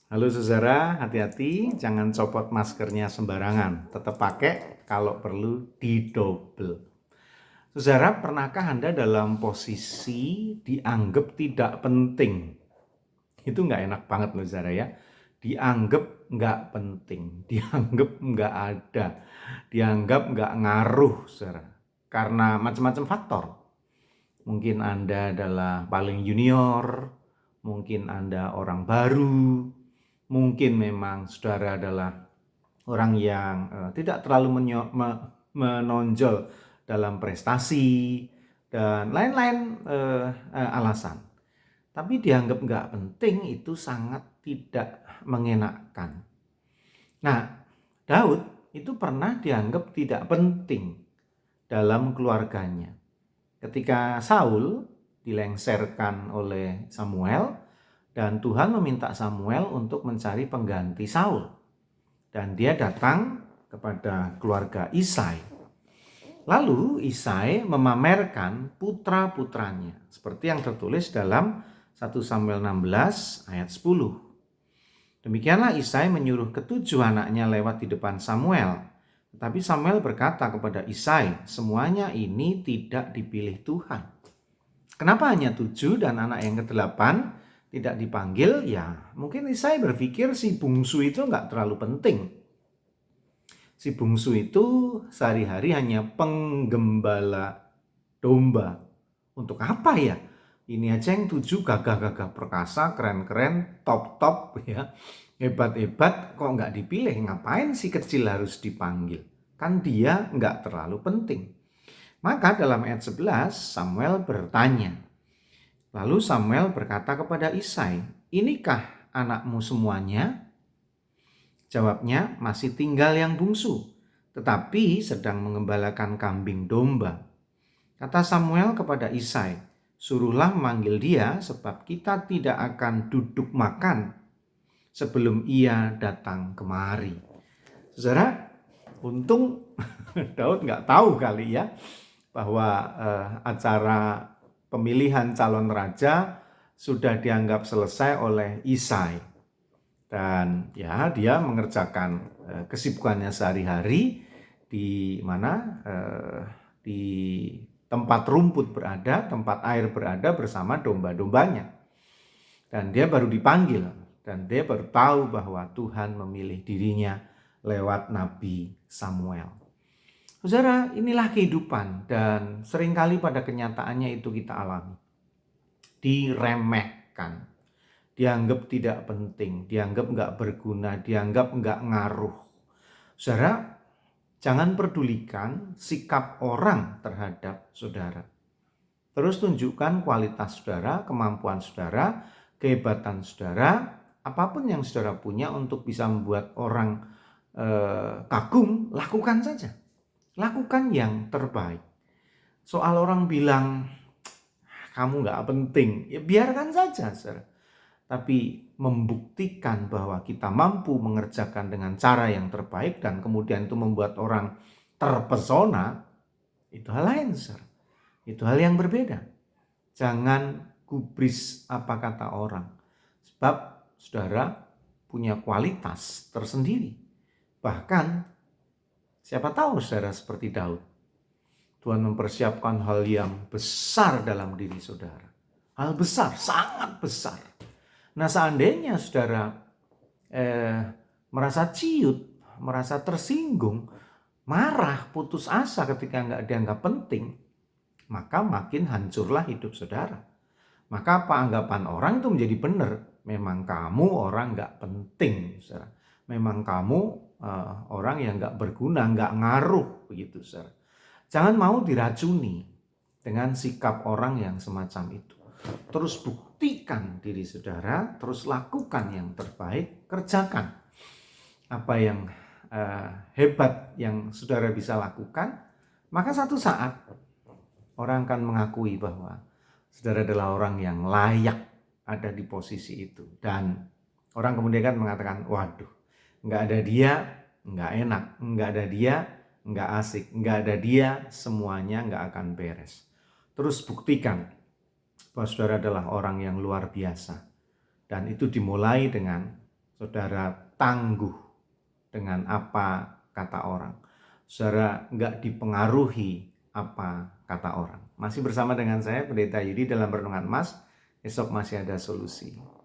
Halo saudara, hati-hati jangan copot maskernya sembarangan. Tetap pakai, kalau perlu didobel. Saudara, pernahkah Anda dalam posisi dianggap tidak penting? Itu nggak enak banget loh saudara ya. Dianggap nggak penting, dianggap nggak ada, dianggap nggak ngaruh saudara. Karena macam-macam faktor. Mungkin Anda adalah paling junior, mungkin Anda orang baru, mungkin memang saudara adalah orang yang tidak terlalu menonjol dalam prestasi dan lain-lain alasan. Tapi dianggap nggak penting itu sangat tidak mengenakkan. Nah, Daud itu pernah dianggap tidak penting dalam keluarganya. Ketika Saul dilengserkan oleh Samuel dan Tuhan meminta Samuel untuk mencari pengganti Saul. Dan dia datang kepada keluarga Isai. Lalu Isai memamerkan putra-putranya seperti yang tertulis dalam 1 Samuel 16 ayat 10. Demikianlah Isai menyuruh ketujuh anaknya lewat di depan Samuel. Tetapi Samuel berkata kepada Isai, semuanya ini tidak dipilih Tuhan. Kenapa hanya 7 dan anak yang ke-8 tidak dipanggil? Ya mungkin Isai berpikir si bungsu itu nggak terlalu penting. Si bungsu itu sehari-hari hanya penggembala domba. Untuk apa ya? Ini aja yang 7 gagah-gagah perkasa, keren-keren, top-top ya. Hebat-hebat kok nggak dipilih. Ngapain si kecil harus dipanggil? Kan dia nggak terlalu penting. Maka dalam ayat 11 Samuel bertanya. Lalu Samuel berkata kepada Isai, inikah anakmu semuanya? Jawabnya, masih tinggal yang bungsu, tetapi sedang mengembalakan kambing domba. Kata Samuel kepada Isai, suruhlah memanggil dia sebab kita tidak akan duduk makan sebelum ia datang kemari. Saudara, untung Daud nggak tahu kali ya bahwa acara pemilihan calon raja sudah dianggap selesai oleh Isai. Dan ya dia mengerjakan kesibukannya sehari-hari di mana di tempat rumput berada, tempat air berada bersama domba-dombanya. Dan dia baru dipanggil dan dia baru tahu bahwa Tuhan memilih dirinya lewat Nabi Samuel. Saudara, inilah kehidupan dan seringkali pada kenyataannya itu kita alami. Diremehkan, dianggap tidak penting, dianggap nggak berguna, dianggap nggak ngaruh. Saudara, jangan pedulikan sikap orang terhadap saudara. Terus tunjukkan kualitas saudara, kemampuan saudara, kehebatan saudara, apapun yang saudara punya untuk bisa membuat orang kagum, lakukan saja. Lakukan yang terbaik. Soal orang bilang, kamu nggak penting, ya biarkan saja, saudara. Tapi membuktikan bahwa kita mampu mengerjakan dengan cara yang terbaik dan kemudian itu membuat orang terpesona, itu hal lain, saudara. Itu hal yang berbeda. Jangan gubris apa kata orang. Sebab saudara punya kualitas tersendiri. Bahkan siapa tahu saudara seperti Daud. Tuhan mempersiapkan hal yang besar dalam diri saudara. Hal besar, sangat besar. Nah seandainya saudara merasa ciut, merasa tersinggung, marah, putus asa ketika nggak dianggap penting, maka makin hancurlah hidup saudara. Maka apa anggapan orang itu menjadi benar. Memang kamu orang nggak penting, saudara. Memang kamu orang yang nggak berguna, nggak ngaruh, begitu, saudara. Jangan mau diracuni dengan sikap orang yang semacam itu. Terus buktikan diri saudara, terus lakukan yang terbaik, kerjakan apa yang hebat yang saudara bisa lakukan, maka satu saat orang akan mengakui bahwa saudara adalah orang yang layak ada di posisi itu. Dan orang kemudian kan mengatakan, waduh, nggak ada dia, nggak enak, nggak ada dia, nggak asik, nggak ada dia, semuanya nggak akan beres. Terus buktikan bahwa saudara adalah orang yang luar biasa. Dan itu dimulai dengan saudara tangguh dengan apa kata orang. Saudara nggak dipengaruhi apa kata orang. Masih bersama dengan saya, Pendeta Yudi, dalam Renungan Mas. Esok masih ada solusi.